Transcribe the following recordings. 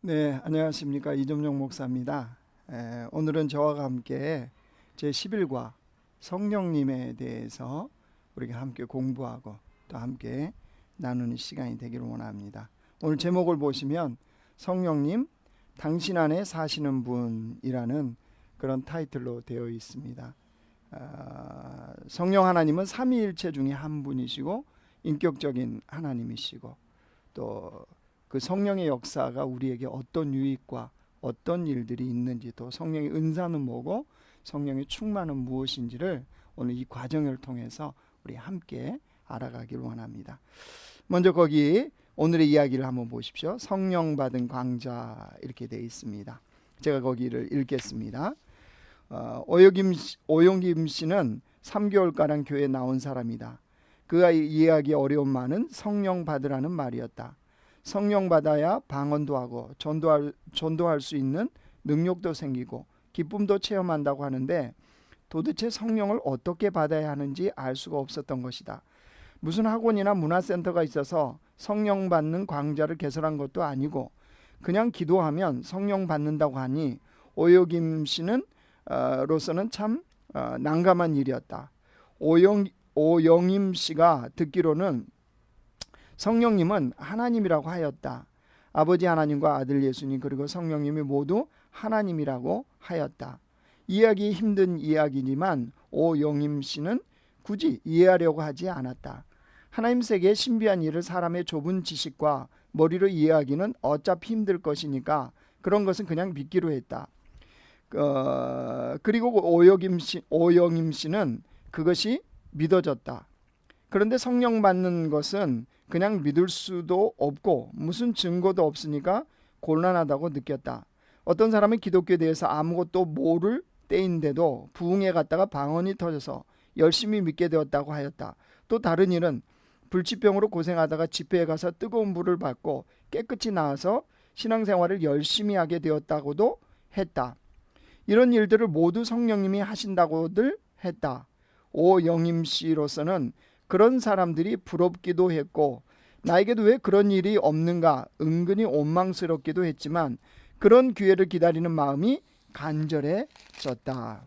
네, 안녕하십니까. 이점용 목사입니다. 오늘은 저와 함께 제11과 성령님에 대해서 우리가 함께 공부하고 또 함께 나누는 시간이 되기를 원합니다. 오늘 제목을 보시면 성령님, 당신 안에 사시는 분이라는 그런 타이틀로 되어 있습니다. 성령 하나님은 삼위일체 중에 한 분이시고 인격적인 하나님이시고 또 그 성령의 역사가 우리에게 어떤 유익과 어떤 일들이 있는지, 또 성령의 은사는 뭐고 성령의 충만은 무엇인지를 오늘 이 과정을 통해서 우리 함께 알아가기를 원합니다. 먼저 거기 오늘의 이야기를 한번 보십시오. 성령 받은 광자 이렇게 되어 있습니다. 제가 거기를 읽겠습니다. 오영김 씨는 3개월가량 교회에 나온 사람이다. 그가 이해하기 어려운 말은 성령 받으라는 말이었다. 성령 받아야 방언도 하고 전도할 수 있는 능력도 생기고 기쁨도 체험한다고 하는데, 도대체 성령을 어떻게 받아야 하는지 알 수가 없었던 것이다. 무슨 학원이나 문화센터가 있어서 성령 받는 광자를 개설한 것도 아니고 그냥 기도하면 성령 받는다고 하니 오영김 씨는 로서는 참 난감한 일이었다. 오영임 씨가 듣기로는 성령님은 하나님이라고 하였다. 아버지 하나님과 아들 예수님 그리고 성령님이 모두 하나님이라고 하였다. 이해하기 힘든 이야기지만 오영임 씨는 굳이 이해하려고 하지 않았다. 하나님 세계의 신비한 일을 사람의 좁은 지식과 머리로 이해하기는 어차피 힘들 것이니까 그런 것은 그냥 믿기로 했다. 그리고 오영임 씨는 그것이 믿어졌다. 그런데 성령 받는 것은 그냥 믿을 수도 없고 무슨 증거도 없으니까 곤란하다고 느꼈다. 어떤 사람은 기독교에 대해서 아무것도 모를 때인데도 부흥회 갔다가 방언이 터져서 열심히 믿게 되었다고 하였다. 또 다른 일은 불치병으로 고생하다가 집회에 가서 뜨거운 불을 받고 깨끗이 나아서 신앙생활을 열심히 하게 되었다고도 했다. 이런 일들을 모두 성령님이 하신다고들 했다. 오영임 씨로서는 그런 사람들이 부럽기도 했고 나에게도 왜 그런 일이 없는가 은근히 원망스럽기도 했지만 그런 기회를 기다리는 마음이 간절해졌다.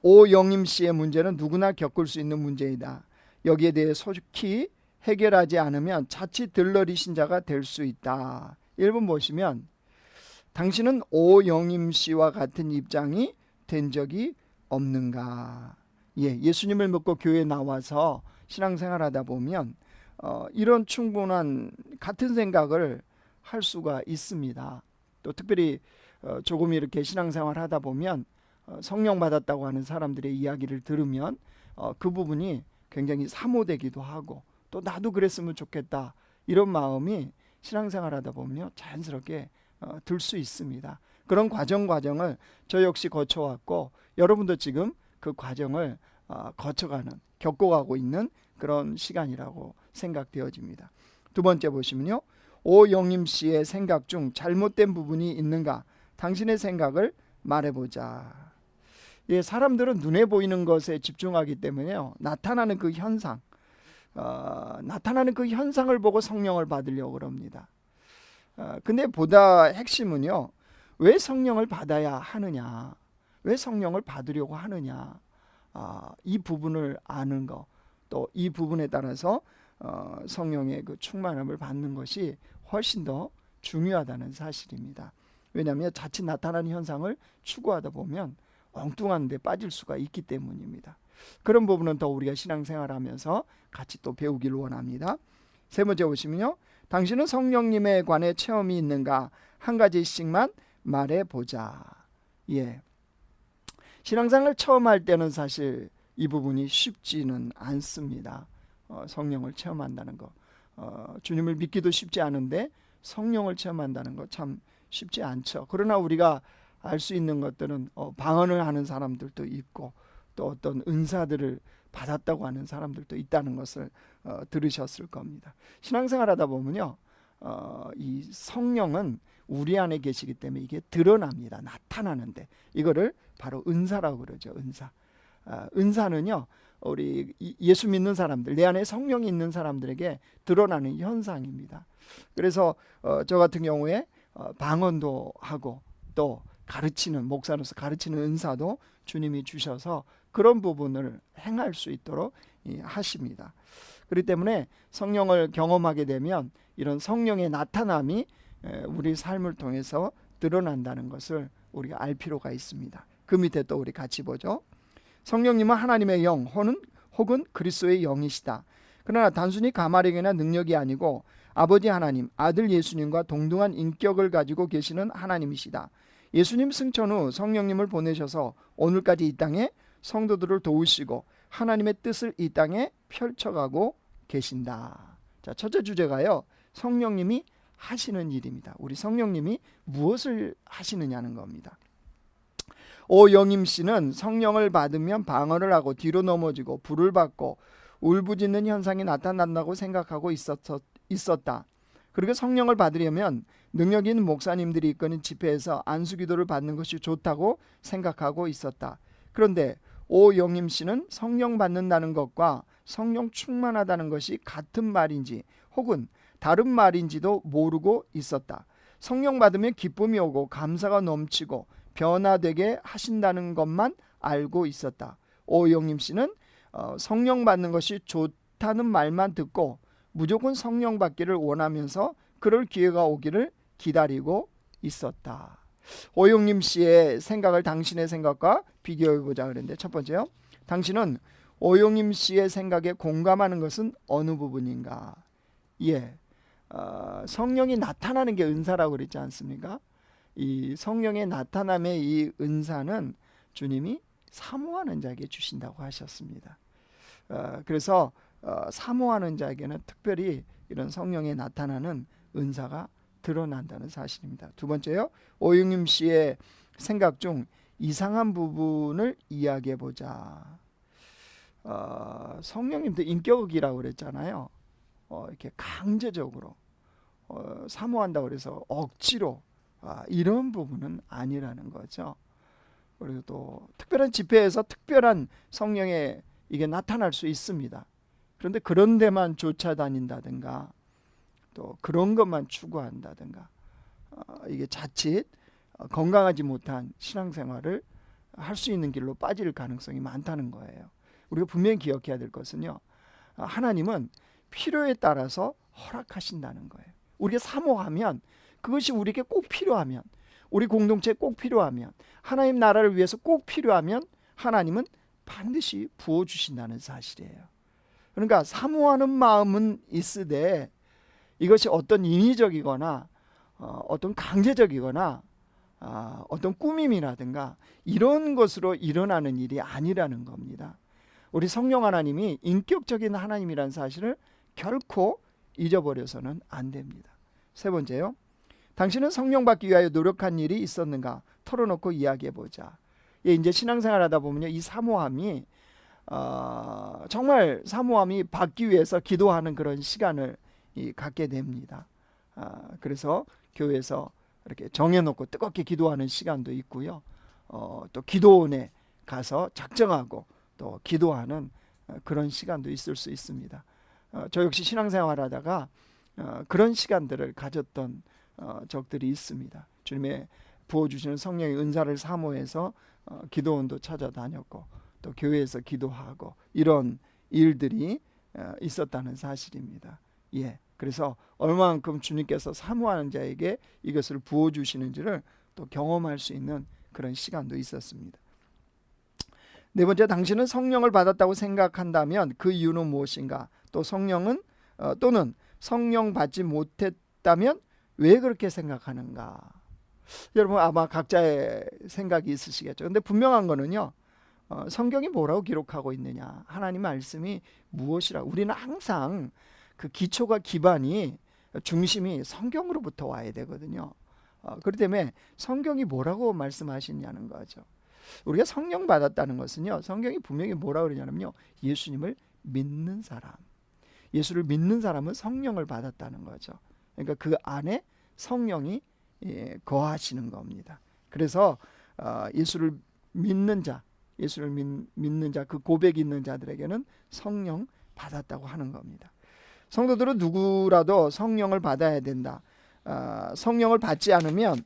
오영임 씨의 문제는 누구나 겪을 수 있는 문제이다. 여기에 대해 속히 해결하지 않으면 자칫 들러리 신자가 될 수 있다. 1번 보시면 당신은 오영임 씨와 같은 입장이 된 적이 없는가? 예수님을 믿고 교회에 나와서 신앙생활하다 보면 이런 충분한 같은 생각을 할 수가 있습니다. 또 특별히 조금 이렇게 신앙생활하다 보면 성령 받았다고 하는 사람들의 이야기를 들으면 그 부분이 굉장히 사모되기도 하고 또 나도 그랬으면 좋겠다 이런 마음이 신앙생활하다 보면 자연스럽게 들 수 있습니다. 그런 과정을 저 역시 거쳐왔고 여러분도 지금 그 과정을 겪어가고 있는 그런 시간이라고 생각되어집니다. 두 번째 보시면요. 오영임 씨의 생각 중 잘못된 부분이 있는가? 당신의 생각을 말해보자. 사람들은 눈에 보이는 것에 집중하기 때문에요. 나타나는 그 현상을 보고 성령을 받으려고 그럽니다. 근데 보다 핵심은요. 왜 성령을 받아야 하느냐? 왜 성령을 받으려고 하느냐? 이 부분을 아는 것, 또 이 부분에 따라서 성령의 그 충만함을 받는 것이 훨씬 더 중요하다는 사실입니다. 왜냐하면 자칫 나타나는 현상을 추구하다 보면 엉뚱한 데 빠질 수가 있기 때문입니다. 그런 부분은 더 우리가 신앙생활하면서 같이 또 배우기를 원합니다. 세 번째 보시면요. 당신은 성령님에 관해 체험이 있는가? 한 가지씩만 말해보자. 신앙생활을 처음 할 때는 사실 이 부분이 쉽지는 않습니다. 성령을 체험한다는 거. 주님을 믿기도 쉽지 않은데 성령을 체험한다는 거 참 쉽지 않죠. 그러나 우리가 알 수 있는 것들은 방언을 하는 사람들도 있고 또 어떤 은사들을 받았다고 하는 사람들도 있다는 것을 들으셨을 겁니다. 신앙생활하다 보면요. 이 성령은 우리 안에 계시기 때문에 이게 드러납니다. 나타나는데 이거를 바로 은사라고 그러죠. 은사는요 우리 예수 믿는 사람들, 내 안에 성령이 있는 사람들에게 드러나는 현상입니다. 그래서 저 같은 경우에 방언도 하고 또 가르치는, 목사로서 가르치는 은사도 주님이 주셔서 그런 부분을 행할 수 있도록 하십니다. 그렇기 때문에 성령을 경험하게 되면 이런 성령의 나타남이 우리 삶을 통해서 드러난다는 것을 우리가 알 필요가 있습니다. 그 밑에 또 우리 같이 보죠. 성령님은 하나님의 영 혹은 그리스도의 영이시다. 그러나 단순히 가마력이나 능력이 아니고 아버지 하나님, 아들 예수님과 동등한 인격을 가지고 계시는 하나님이시다. 예수님 승천 후 성령님을 보내셔서 오늘까지 이 땅에 성도들을 도우시고 하나님의 뜻을 이 땅에 펼쳐가고 계신다. 자, 첫째 주제가요, 성령님이 하시는 일입니다. 우리 성령님이 무엇을 하시느냐는 겁니다. 오영임 씨는 성령을 받으면 방언을 하고 뒤로 넘어지고 불을 받고 울부짖는 현상이 나타난다고 생각하고 있었다. 그리고 성령을 받으려면 능력 있는 목사님들이 이끄는 집회에서 안수기도를 받는 것이 좋다고 생각하고 있었다. 그런데 오영임 씨는 성령 받는다는 것과 성령 충만하다는 것이 같은 말인지 혹은 다른 말인지도 모르고 있었다. 성령 받으면 기쁨이 오고 감사가 넘치고 변화되게 하신다는 것만 알고 있었다. 오영임 씨는 성령 받는 것이 좋다는 말만 듣고 무조건 성령 받기를 원하면서 그럴 기회가 오기를 기다리고 있었다. 오영임 씨의 생각을 당신의 생각과 비교해 보자 그랬는데, 첫 번째요, 당신은 오영임 씨의 생각에 공감하는 것은 어느 부분인가? 성령이 나타나는 게 은사라고 그랬지 않습니까? 이 성령의 나타남의 이 은사는 주님이 사모하는 자에게 주신다고 하셨습니다. 그래서 사모하는 자에게는 특별히 이런 성령의 나타나는 은사가 드러난다는 사실입니다. 두 번째요, 오영임 씨의 생각 중 이상한 부분을 이야기해 보자. 성령님도 인격이라고 그랬잖아요. 이렇게 강제적으로 사모한다고 그래서 억지로 이런 부분은 아니라는 거죠. 그리고 또 특별한 집회에서 특별한 성령의 이게 나타날 수 있습니다. 그런데 그런 데만 쫓아다닌다든가 또 그런 것만 추구한다든가 이게 자칫 건강하지 못한 신앙생활을 할 수 있는 길로 빠질 가능성이 많다는 거예요. 우리가 분명히 기억해야 될 것은요, 하나님은 필요에 따라서 허락하신다는 거예요. 우리가 사모하면, 그것이 우리에게 꼭 필요하면, 우리 공동체에 꼭 필요하면, 하나님 나라를 위해서 꼭 필요하면 하나님은 반드시 부어주신다는 사실이에요. 그러니까 사모하는 마음은 있으되 이것이 어떤 인위적이거나 어떤 강제적이거나 어떤 꾸밈이라든가 이런 것으로 일어나는 일이 아니라는 겁니다. 우리 성령 하나님이 인격적인 하나님이라는 사실을 결코 잊어버려서는 안 됩니다. 세 번째요, 당신은 성령 받기 위하여 노력한 일이 있었는가? 털어놓고 이야기해보자. 이제 신앙생활 하다 보면요, 이 사모함이 정말 사모함이 받기 위해서 기도하는 그런 시간을 갖게 됩니다. 그래서 교회에서 이렇게 정해놓고 뜨겁게 기도하는 시간도 있고요. 또 기도원에 가서 작정하고 또 기도하는 그런 시간도 있을 수 있습니다. 저 역시 신앙생활 하다가 그런 시간들을 가졌던 적들이 있습니다. 주님의 부어주시는 성령의 은사를 사모해서 기도원도 찾아다녔고 또 교회에서 기도하고 이런 일들이 있었다는 사실입니다. 그래서 얼마만큼 주님께서 사모하는 자에게 이것을 부어주시는지를 또 경험할 수 있는 그런 시간도 있었습니다. 네 번째, 당신은 성령을 받았다고 생각한다면 그 이유는 무엇인가? 또 성령은 또는 성령 받지 못했다면 왜 그렇게 생각하는가? 여러분 아마 각자의 생각이 있으시겠죠. 근데 분명한 거는요, 성경이 뭐라고 기록하고 있느냐, 하나님 말씀이 무엇이라고, 우리는 항상 그 기초가 기반이 중심이 성경으로부터 와야 되거든요. 그렇기 때문에 성경이 뭐라고 말씀하시냐는 거죠. 우리가 성령 받았다는 것은요, 성경이 분명히 뭐라고 그러냐면요, 예수님을 믿는 사람, 예수를 믿는 사람은 성령을 받았다는 거죠. 그러니까 그 안에 성령이 거하시는 겁니다. 그래서 예수를 믿는 자, 예수를 믿는 자, 그 고백이 있는 자들에게는 성령 받았다고 하는 겁니다. 성도들은 누구라도 성령을 받아야 된다. 성령을 받지 않으면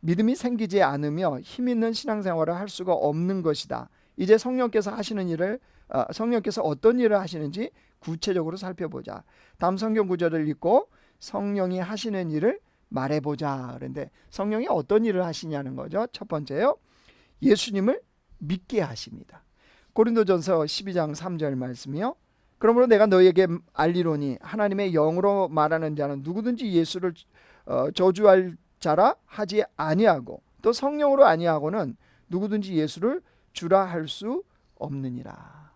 믿음이 생기지 않으며 힘 있는 신앙생활을 할 수가 없는 것이다. 이제 성령께서 하시는 일을 성령께서 어떤 일을 하시는지 구체적으로 살펴보자. 다음 성경 구절을 읽고 성령이 하시는 일을 말해보자. 그런데 성령이 어떤 일을 하시냐는 거죠. 첫 번째요, 예수님을 믿게 하십니다. 고린도전서 12장 3절 말씀이요. 그러므로 내가 너희에게 알리노니 하나님의 영으로 말하는 자는 누구든지 예수를 저주할 자라 하지 아니하고 또 성령으로 아니하고는 누구든지 예수를 주라 할 수 없느니라.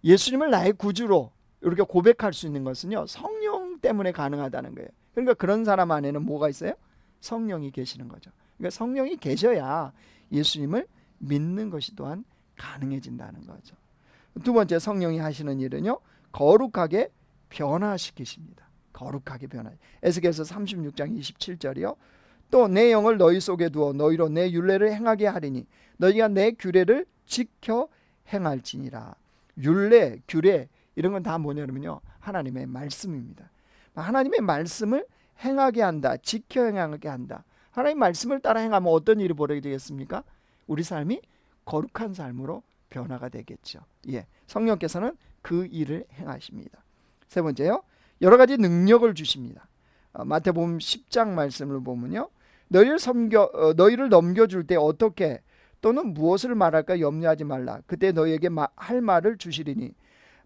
예수님을 나의 구주로 이렇게 고백할 수 있는 것은요, 성령 때문에 가능하다는 거예요. 그러니까 그런 사람 안에는 뭐가 있어요? 성령이 계시는 거죠. 그러니까 성령이 계셔야 예수님을 믿는 것이 또한 가능해진다는 거죠. 두 번째, 성령이 하시는 일은요, 거룩하게 변화시키십니다. 거룩하게 변화. 에스겔서 36장 27절이요. 또 내 영을 너희 속에 두어 너희로 내 율례를 행하게 하리니 너희가 내 규례를 지켜 행할지니라. 율례, 규례 이런 건 다 뭐냐면요, 하나님의 말씀입니다. 하나님의 말씀을 행하게 한다. 지켜 행하게 한다. 하나님의 말씀을 따라 행하면 어떤 일이 벌어지게 되겠습니까? 우리 삶이 거룩한 삶으로 변화가 되겠죠. 성령께서는 그 일을 행하십니다. 세 번째요, 여러 가지 능력을 주십니다. 마태복음 10장 말씀을 보면요, 너희를 넘겨줄 때 어떻게 또는 무엇을 말할까 염려하지 말라. 그때 너희에게 할 말을 주시리니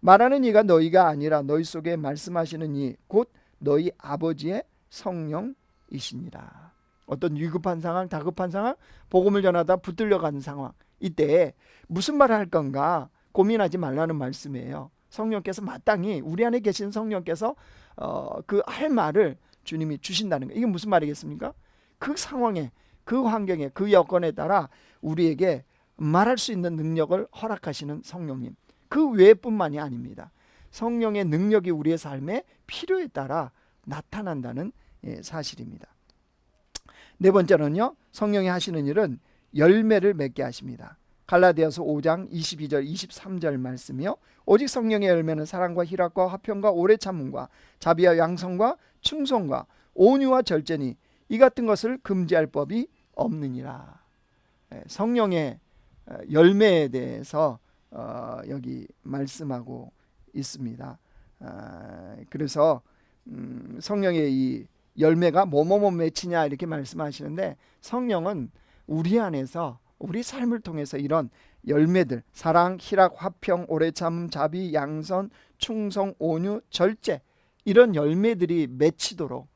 말하는 이가 너희가 아니라 너희 속에 말씀하시는 이 곧 너희 아버지의 성령이시니라. 어떤 위급한 상황, 다급한 상황, 복음을 전하다 붙들려가는 상황, 이때 무슨 말을 할 건가 고민하지 말라는 말씀이에요. 성령께서 마땅히 우리 안에 계신 성령께서 그 할 말을 주님이 주신다는 거예요. 이게 무슨 말이겠습니까? 그 상황에, 그 환경에, 그 여건에 따라 우리에게 말할 수 있는 능력을 허락하시는 성령님, 그 외뿐만이 아닙니다. 성령의 능력이 우리의 삶에 필요에 따라 나타난다는 사실입니다. 네 번째는요, 성령이 하시는 일은 열매를 맺게 하십니다. 갈라디아서 5장 22절 23절 말씀이요. 오직 성령의 열매는 사랑과 희락과 화평과 오래 참음과 자비와 양성과 충성과 온유와 절제니 이 같은 것을 금지할 법이 없느니라. 성령의 열매에 대해서 여기 말씀하고 있습니다. 그래서 성령의 이 열매가 뭐뭐뭐 맺히냐 이렇게 말씀하시는데, 성령은 우리 안에서 우리 삶을 통해서 이런 열매들, 사랑, 희락, 화평, 오래 참음, 자비, 양선, 충성, 온유, 절제, 이런 열매들이 맺히도록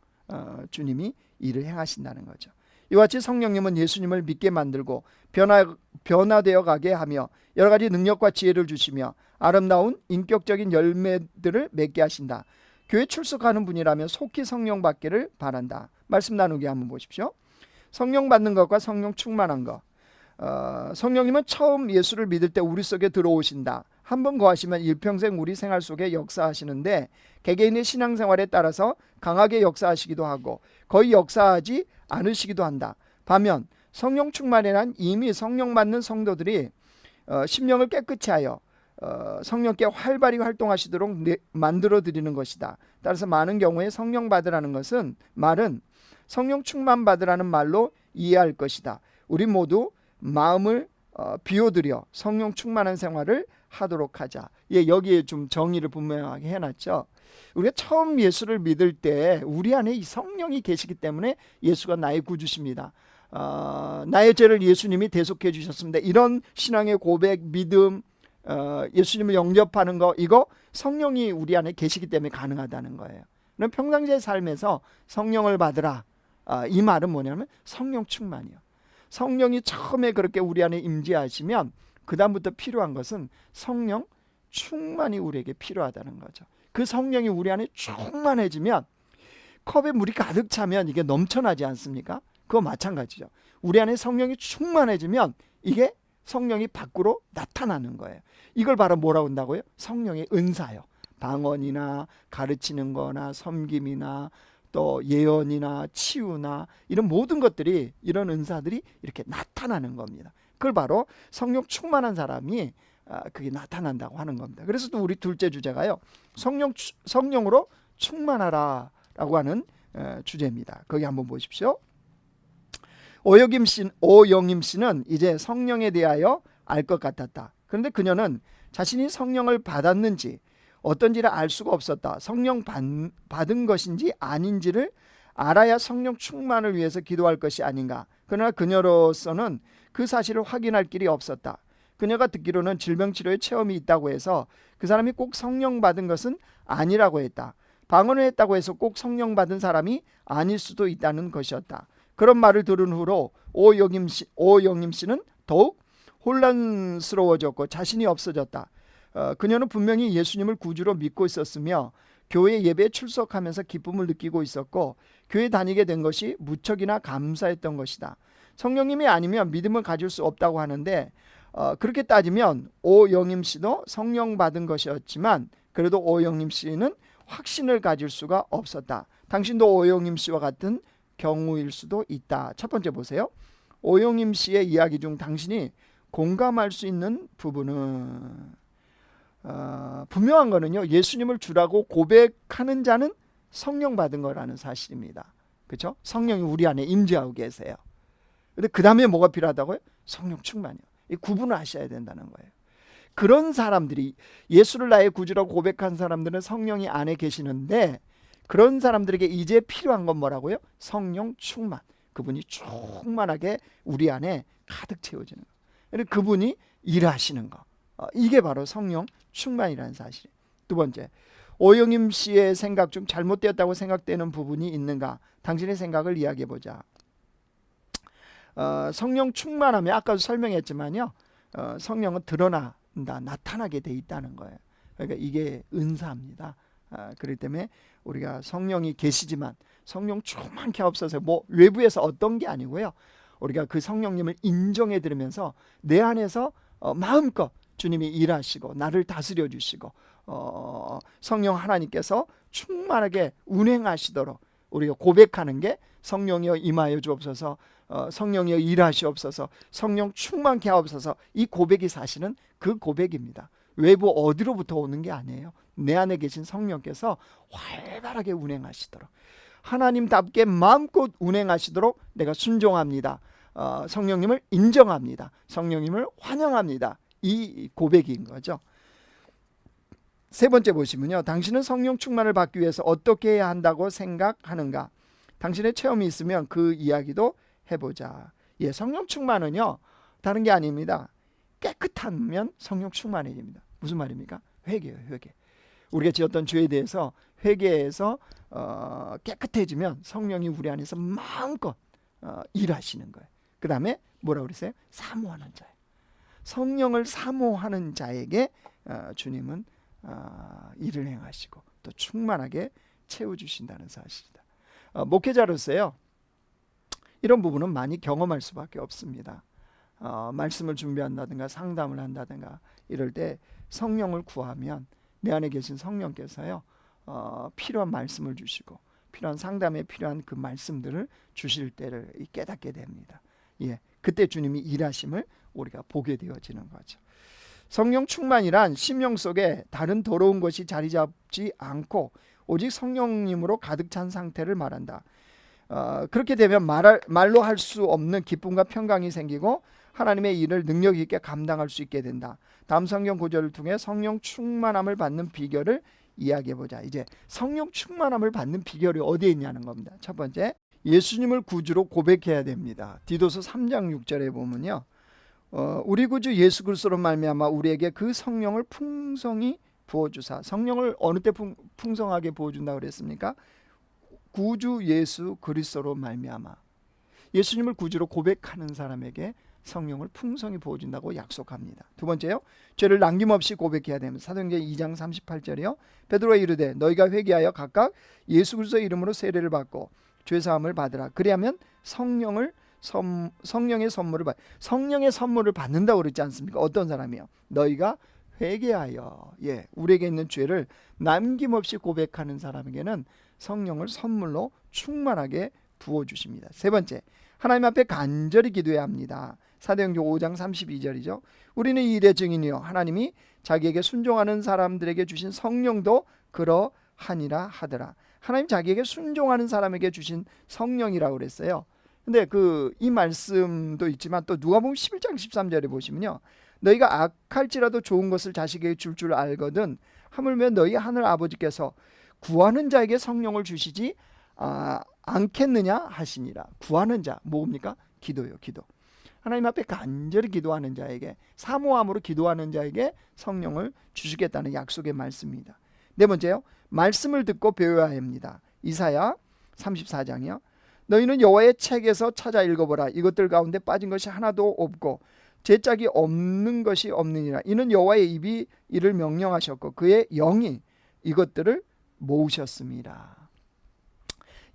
주님이 일을 행하신다는 거죠. 이와 같이 성령님은 예수님을 믿게 만들고 변화되어 가게 하며 여러 가지 능력과 지혜를 주시며 아름다운 인격적인 열매들을 맺게 하신다. 교회 출석하는 분이라면 속히 성령 받기를 바란다. 말씀 나누기 한번 보십시오. 성령 받는 것과 성령 충만한 것. 성령님은 처음 예수를 믿을 때 우리 속에 들어오신다. 한번 거하시면 일평생 우리 생활 속에 역사하시는데 개개인의 신앙생활에 따라서 강하게 역사하시기도 하고 거의 역사하지 않으시기도 한다. 반면 성령 충만이란 이미 성령 받는 성도들이 심령을 깨끗이 하여 성령께 활발히 활동하시도록 만들어 드리는 것이다. 따라서 많은 경우에 성령 받으라는 것은 말은 성령 충만 받으라는 말로 이해할 것이다. 우리 모두 마음을 비워드려 성령 충만한 생활을 하도록 하자. 여기에 좀 정의를 분명하게 해놨죠. 우리가 처음 예수를 믿을 때 우리 안에 이 성령이 계시기 때문에 예수가 나의 구주십니다. 나의 죄를 예수님이 대속해 주셨습니다. 이런 신앙의 고백, 믿음, 예수님을 영접하는 거, 이거 성령이 우리 안에 계시기 때문에 가능하다는 거예요. 그럼 평상시의 삶에서 성령을 받으라. 이 말은 뭐냐면 성령 충만이요. 성령이 처음에 그렇게 우리 안에 임재하시면 그 다음부터 필요한 것은 성령 충만이 우리에게 필요하다는 거죠. 그 성령이 우리 안에 충만해지면 컵에 물이 가득 차면 이게 넘쳐나지 않습니까? 그거 마찬가지죠. 우리 안에 성령이 충만해지면 이게 성령이 밖으로 나타나는 거예요. 이걸 바로 뭐라고 한다고요? 성령의 은사요. 방언이나 가르치는 거나 섬김이나 또 예언이나 치유나 이런 모든 것들이, 이런 은사들이 이렇게 나타나는 겁니다. 그걸 바로 성령 충만한 사람이 그게 나타난다고 하는 겁니다. 그래서 또 우리 둘째 주제가요, 성령으로 충만하라라고 하는 주제입니다. 거기 한번 보십시오. 오영임 씨는 이제 성령에 대하여 알 것 같았다. 그런데 그녀는 자신이 성령을 받았는지 어떤지를 알 수가 없었다. 성령 받은 것인지 아닌지를 알아야 성령 충만을 위해서 기도할 것이 아닌가. 그러나 그녀로서는 그 사실을 확인할 길이 없었다. 그녀가 듣기로는 질병치료에 체험이 있다고 해서 그 사람이 꼭 성령 받은 것은 아니라고 했다. 방언을 했다고 해서 꼭 성령 받은 사람이 아닐 수도 있다는 것이었다. 그런 말을 들은 후로 오영임 씨는 더욱 혼란스러워졌고 자신이 없어졌다. 그녀는 분명히 예수님을 구주로 믿고 있었으며 교회 예배에 출석하면서 기쁨을 느끼고 있었고 교회 다니게 된 것이 무척이나 감사했던 것이다. 성령님이 아니면 믿음을 가질 수 없다고 하는데 그렇게 따지면 오영임 씨도 성령 받은 것이었지만 그래도 오영임 씨는 확신을 가질 수가 없었다. 당신도 오영임 씨와 같은 경우일 수도 있다. 첫 번째 보세요. 오영임 씨의 이야기 중 당신이 공감할 수 있는 부분은 분명한 거는요, 예수님을 주라고 고백하는 자는 성령 받은 거라는 사실입니다. 그렇죠? 성령이 우리 안에 임재하고 계세요. 근데 그 다음에 뭐가 필요하다고요? 성령 충만이요. 이 구분을 하셔야 된다는 거예요. 그런 사람들이, 예수를 나의 구주라고 고백한 사람들은 성령이 안에 계시는데 그런 사람들에게 이제 필요한 건 뭐라고요? 성령 충만. 그분이 충만하게 우리 안에 가득 채워지는 거. 그분이 일하시는 거. 이게 바로 성령 충만이라는 사실이에요. 두 번째, 오영임 씨의 생각 중 잘못되었다고 생각되는 부분이 있는가? 당신의 생각을 이야기해 보자. 성령 충만하면 아까도 설명했지만요, 성령은 드러난다, 나타나게 돼 있다는 거예요. 그러니까 이게 은사입니다. 그렇기 때문에 우리가 성령이 계시지만 성령 충만케 하옵소서, 뭐 외부에서 어떤 게 아니고요, 우리가 그 성령님을 인정해 드리면서 내 안에서 마음껏 주님이 일하시고 나를 다스려 주시고 성령 하나님께서 충만하게 운행하시도록 우리가 고백하는 게 성령이여 임하여 주옵소서, 성령이여 일하시옵소서, 성령 충만케 하옵소서. 이 고백이 사실은 그 고백입니다. 외부 어디로부터 오는 게 아니에요. 내 안에 계신 성령께서 활발하게 운행하시도록, 하나님답게 마음껏 운행하시도록 내가 순종합니다. 성령님을 인정합니다. 성령님을 환영합니다. 이 고백인 거죠. 세 번째 보시면요, 당신은 성령 충만을 받기 위해서 어떻게 해야 한다고 생각하는가? 당신의 체험이 있으면 그 이야기도 해보자. 예, 성령 충만은요, 다른 게 아닙니다. 깨끗하면 성령 충만해집니다. 무슨 말입니까? 회개예요, 회개. 우리가 지었던 죄에 대해서 회개해서 깨끗해지면 성령이 우리 안에서 마음껏 일하시는 거예요. 그 다음에 뭐라고 그랬어요? 사모하는 자예요. 성령을 사모하는 자에게 주님은 일을 행하시고 또 충만하게 채워주신다는 사실이다. 목회자로서요, 이런 부분은 많이 경험할 수밖에 없습니다. 말씀을 준비한다든가 상담을 한다든가 이럴 때 성령을 구하면 내 안에 계신 성령께서요, 필요한 말씀을 주시고 필요한 상담에 필요한 그 말씀들을 주실 때를 깨닫게 됩니다. 예, 그때 주님이 일하심을 우리가 보게 되어지는 거죠. 성령 충만이란 심령 속에 다른 더러운 것이 자리 잡지 않고 오직 성령님으로 가득 찬 상태를 말한다. 그렇게 되면 말로 할 수 없는 기쁨과 평강이 생기고 하나님의 일을 능력 있게 감당할 수 있게 된다. 다음 성경 구절을 통해 성령 충만함을 받는 비결을 이야기해 보자. 이제 성령 충만함을 받는 비결이 어디에 있냐는 겁니다. 첫 번째, 예수님을 구주로 고백해야 됩니다. 디도서 3장 6절에 보면요, 우리 구주 예수 그리스도로 말미암아 우리에게 그 성령을 풍성히 부어주사. 성령을 어느 때 풍성하게 부어준다고 그랬습니까? 구주 예수 그리스도로 말미암아. 예수님을 구주로 고백하는 사람에게 성령을 풍성히 부어준다고 약속합니다. 두 번째요, 죄를 남김없이 고백해야 됩니다. 사도행전 2장 38절이요, 베드로가 이르되 너희가 회개하여 각각 예수 그리스도의 이름으로 세례를 받고 죄사함을 받으라. 그리하면 성령의 선물을 성령의 선물을 받는다고 그랬지 않습니까? 어떤 사람이요? 너희가 회개하여, 예, 우리에게 있는 죄를 남김없이 고백하는 사람에게는 성령을 선물로 충만하게 부어주십니다. 세 번째, 하나님 앞에 간절히 기도해야 합니다. 사도행전 5장 32절이죠. 우리는 이 일의 증인이요 하나님이 자기에게 순종하는 사람들에게 주신 성령도 그러하니라 하더라. 하나님 자기에게 순종하는 사람에게 주신 성령이라고 그랬어요. 근데 이 말씀도 있지만 또 누가복음 11장 13절에 보시면요. 너희가 악할지라도 좋은 것을 자식에게 줄 알거든 하물며 너희 하늘 아버지께서 구하는 자에게 성령을 주시지 않겠느냐 하시니라. 구하는 자 뭡니까? 기도요. 기도. 하나님 앞에 간절히 기도하는 자에게, 사모함으로 기도하는 자에게 성령을 주시겠다는 약속의 말씀입니다. 네 번째요. 말씀을 듣고 배워야 합니다. 이사야 34장이요. 너희는 여호와의 책에서 찾아 읽어보라. 이것들 가운데 빠진 것이 하나도 없고 죄짝이 없는 것이 없느니라. 이는 여호와의 입이 이를 명령하셨고 그의 영이 이것들을 모으셨습니다.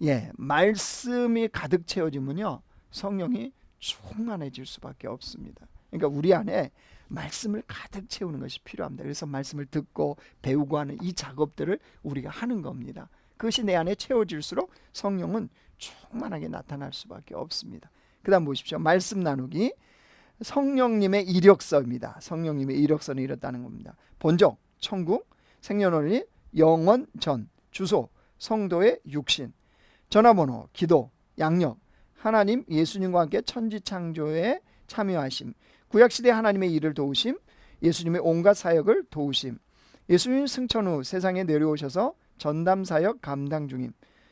예, 말씀이 가득 채워지면요 성령이 충만해질 수밖에 없습니다. 그러니까 우리 안에 말씀을 가득 채우는 것이 필요합니다. 그래서 말씀을 듣고 배우고 하는 이 작업들을 우리가 하는 겁니다. 그것이 내 안에 채워질수록 성령은 충만하게 나타날 수밖에 없습니다. 그 다음 보십시오. 말씀 나누기. 성령님의 이력서입니다. 성령님의 이력서는 이렇다는 겁니다. 본적, 천국, 생년월일, 영원, 전, 주소, 성도의 육신, 전화번호, 기도, 양력, 하나님, 예수님과 함께 천지창조에 참여하심, 구약시대 하나님의 일을 도우심, 예수님의 온갖 사역을 도우심, 예수님 승천 후 세상에 내려오셔서 전담사역 감당 중임,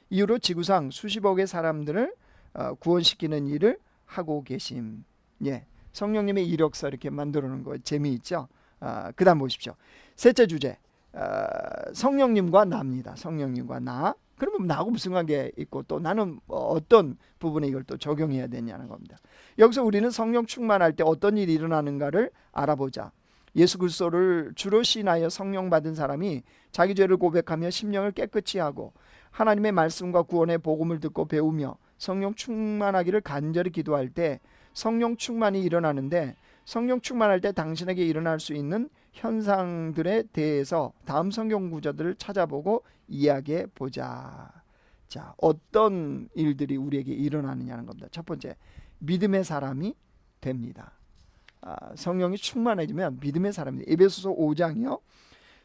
이후로 지구상 수십억의 사람들을 구원시키는 일을 하고 계심. 예, 성령님의 이력서 이렇게 만들어 놓은 거 재미있죠. 그 다음 보십시오. 셋째 주제, 성령님과 나입니다. 성령님과 나. 그러면 나하고 무슨 관계 있고 또 나는 어떤 부분에 이걸 또 적용해야 되냐는 겁니다. 여기서 우리는 성령 충만할 때 어떤 일이 일어나는가를 알아보자. 예수 그리스도를 주로 신하여 성령 받은 사람이 자기 죄를 고백하며 심령을 깨끗이 하고 하나님의 말씀과 구원의 복음을 듣고 배우며 성령 충만하기를 간절히 기도할 때 성령 충만이 일어나는데, 성령 충만할 때 당신에게 일어날 수 있는 현상들에 대해서 다음 성경 구절들을 찾아보고 이야기해 보자. 자, 어떤 일들이 우리에게 일어나느냐는 겁니다. 첫 번째, 믿음의 사람이 됩니다. 성령이 충만해지면 믿음의 사람입니다. 에베소서 5장이요.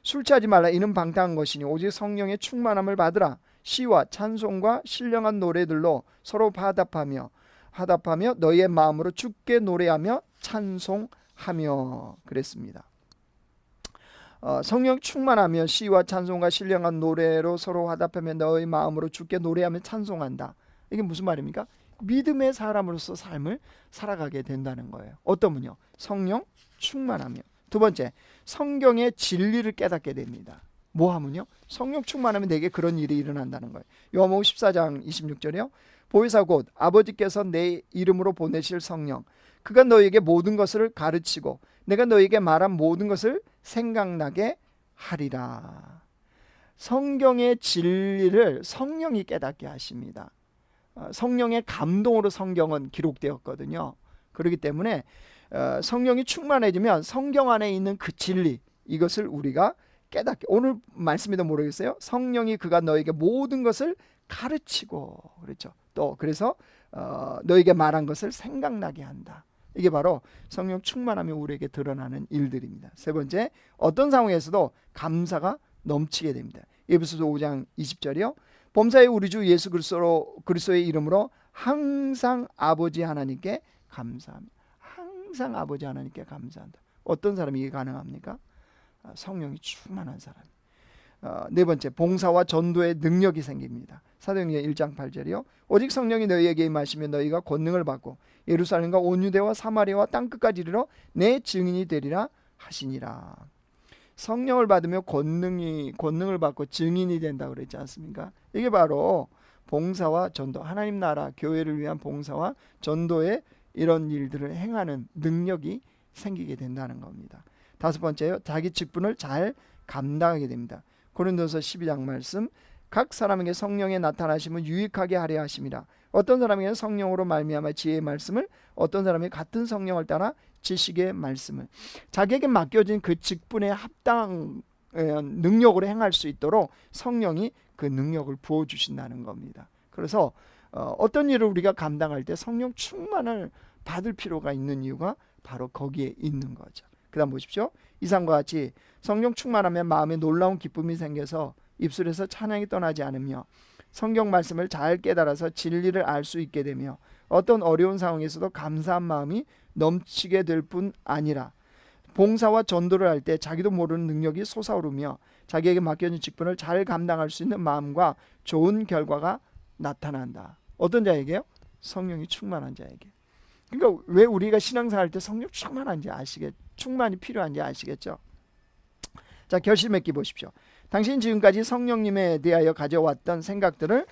술 취하지 말라. 이는 방탕한 것이니 오직 성령의 충만함을 받으라. 시와 찬송과 신령한 노래들로 서로 화답하며 너희의 마음으로 주께 노래하며 찬송하며 그랬습니다. 성령 충만하며 시와 찬송과 신령한 노래로 서로 화답하며 너희 마음으로 주께 노래하며 찬송한다. 이게 무슨 말입니까? 믿음의 사람으로서 삶을 살아가게 된다는 거예요. 어떤 분요? 성령 충만하며. 두 번째, 성경의 진리를 깨닫게 됩니다. 뭐 하면요? 성령 충만하면 내게 그런 일이 일어난다는 거예요. 요한복음 14장 26절이요. 보혜사 곧 아버지께서 내 이름으로 보내실 성령, 그가 너희에게 모든 것을 가르치고 내가 너희에게 말한 모든 것을 생각나게 하리라. 성경의 진리를 성령이 깨닫게 하십니다. 성령의 감동으로 성경은 기록되었거든요. 그렇기 때문에 성령이 충만해지면 성경 안에 있는 그 진리, 이것을 우리가 깨닫게, 오늘 말씀에도 모르겠어요. 성령이 그가 너에게 모든 것을 가르치고, 그렇죠. 또 그래서 너에게 말한 것을 생각나게 한다. 이게 바로 성령 충만함이 우리에게 드러나는 일들입니다. 세 번째, 어떤 상황에서도 감사가 넘치게 됩니다. 에베소서 5장 20절이요. 범사에 우리 주 예수 그리스도의 이름으로 항상 아버지 하나님께 감사합니다. 항상 아버지 하나님께 감사한다. 어떤 사람이 이게 가능합니까? 성령이 충만한 사람. 네 번째, 봉사와 전도의 능력이 생깁니다. 사도행전 1장 8절이요. 오직 성령이 너희에게 임하시면 너희가 권능을 받고 예루살렘과 온 유대와 사마리아와 땅끝까지 이르러 내 증인이 되리라 하시니라. 성령을 받으며 권능을 받고 증인이 된다고 그랬지 않습니까? 이게 바로 봉사와 전도, 하나님 나라 교회를 위한 봉사와 전도의 이런 일들을 행하는 능력이 생기게 된다는 겁니다. 다섯 번째요. 자기 직분을 잘 감당하게 됩니다. 고린도서 12장 말씀, 각 사람에게 성령의 나타나심은 유익하게 하려 하심이라. 어떤 사람에게는 성령으로 말미암아 지혜의 말씀을, 어떤 사람이 같은 성령을 따라 지식의 말씀을, 자기에게 맡겨진 그 직분에 합당한 능력으로 행할 수 있도록 성령이 그 능력을 부어주신다는 겁니다. 그래서 어떤 일을 우리가 감당할 때 성령 충만을 받을 필요가 있는 이유가 바로 거기에 있는 거죠. 그 다음 보십시오. 이상과 같이 성령 충만하면 마음에 놀라운 기쁨이 생겨서 입술에서 찬양이 떠나지 않으며 성경 말씀을 잘 깨달아서 진리를 알 수 있게 되며 어떤 어려운 상황에서도 감사한 마음이 넘치게 될 뿐 아니라 봉사와 전도를 할 때 자기도 모르는 능력이 솟아오르며 자기에게 맡겨진 직분을 잘 감당할 수 있는 마음과 좋은 결과가 나타난다. 어떤 자에게요? 성령이 충만한 자에게. 그러니까 왜 우리가 신앙생활 할 때 성령 충만한지 충만이 필요한지 아시겠죠? 자, 결심 맺기 보십시오. 당신 지금까지 성령님에 대하여 가져왔던 생각들을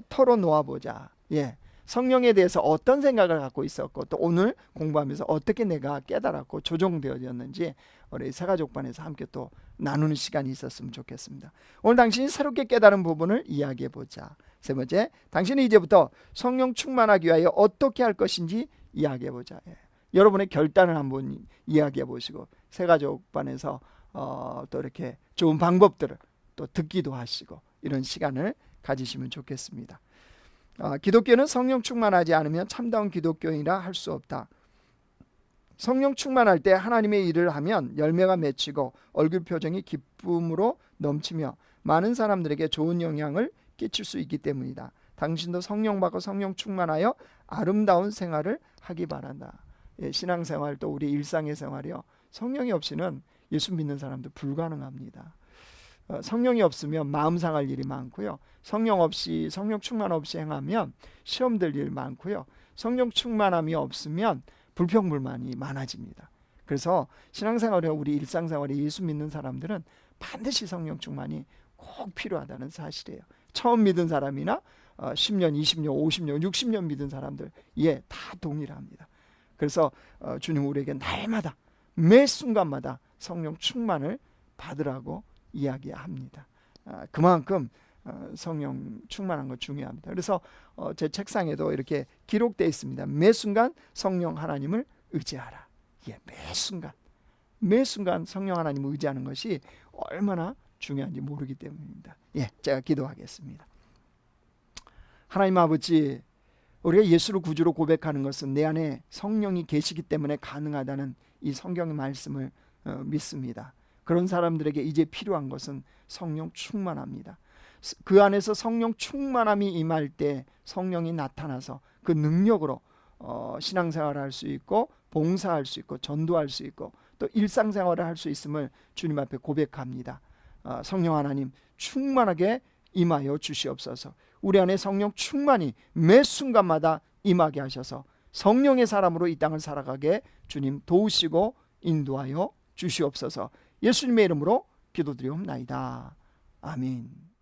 털어놓아 보자. 예, 성령에 대해서 어떤 생각을 갖고 있었고 또 오늘 공부하면서 어떻게 내가 깨달았고 조정되어졌는지 우리 새가족반에서 함께 또 나누는 시간이 있었으면 좋겠습니다. 오늘 당신이 새롭게 깨달은 부분을 이야기해 보자. 세 번째, 당신이 이제부터 성령 충만하기 위하여 어떻게 할 것인지 이야기해 보자. 예. 여러분의 결단을 한번 이야기해 보시고 새가족반에서 또 이렇게 좋은 방법들을 또 듣기도 하시고 이런 시간을 가지시면 좋겠습니다. 기독교는 성령 충만하지 않으면 참다운 기독교인이라 할 수 없다. 성령 충만할 때 하나님의 일을 하면 열매가 맺히고 얼굴 표정이 기쁨으로 넘치며 많은 사람들에게 좋은 영향을 끼칠 수 있기 때문이다. 당신도 성령 받고 성령 충만하여 아름다운 생활을 하기 바란다. 예, 신앙생활 또 우리 일상의 생활이요, 성령이 없이는 예수 믿는 사람도 불가능합니다. 성령이 없으면 마음 상할 일이 많고요. 성령 충만 없이 행하면 시험 들 일 많고요. 성령 충만함이 없으면 불평불만이 많아집니다. 그래서 신앙생활에 우리 일상생활에 예수 믿는 사람들은 반드시 성령 충만이 꼭 필요하다는 사실이에요. 처음 믿은 사람이나 10년, 20년, 50년, 60년 믿은 사람들 다 동일합니다. 그래서 주님 우리에게 날마다 매 순간마다 성령 충만을 받으라고 이야기합니다. 그만큼 성령 충만한 건 중요합니다. 그래서 제 책상에도 이렇게 기록되어 있습니다. 매 순간 성령 하나님을 의지하라. 매 순간 성령 하나님을 의지하는 것이 얼마나 중요한지 모르기 때문입니다. 제가 기도하겠습니다. 하나님 아버지, 우리가 예수를 구주로 고백하는 것은 내 안에 성령이 계시기 때문에 가능하다는 이 성경의 말씀을 믿습니다. 그런 사람들에게 이제 필요한 것은 성령 충만합니다. 그 안에서 성령 충만함이 임할 때 성령이 나타나서 그 능력으로 신앙생활을 할 수 있고 봉사할 수 있고 전도할 수 있고 또 일상생활을 할 수 있음을 주님 앞에 고백합니다. 성령 하나님 충만하게 임하여 주시옵소서. 우리 안에 성령 충만이 매 순간마다 임하게 하셔서 성령의 사람으로 이 땅을 살아가게 주님 도우시고 인도하여 주시옵소서. 예수님의 이름으로 기도드리옵나이다. 아멘.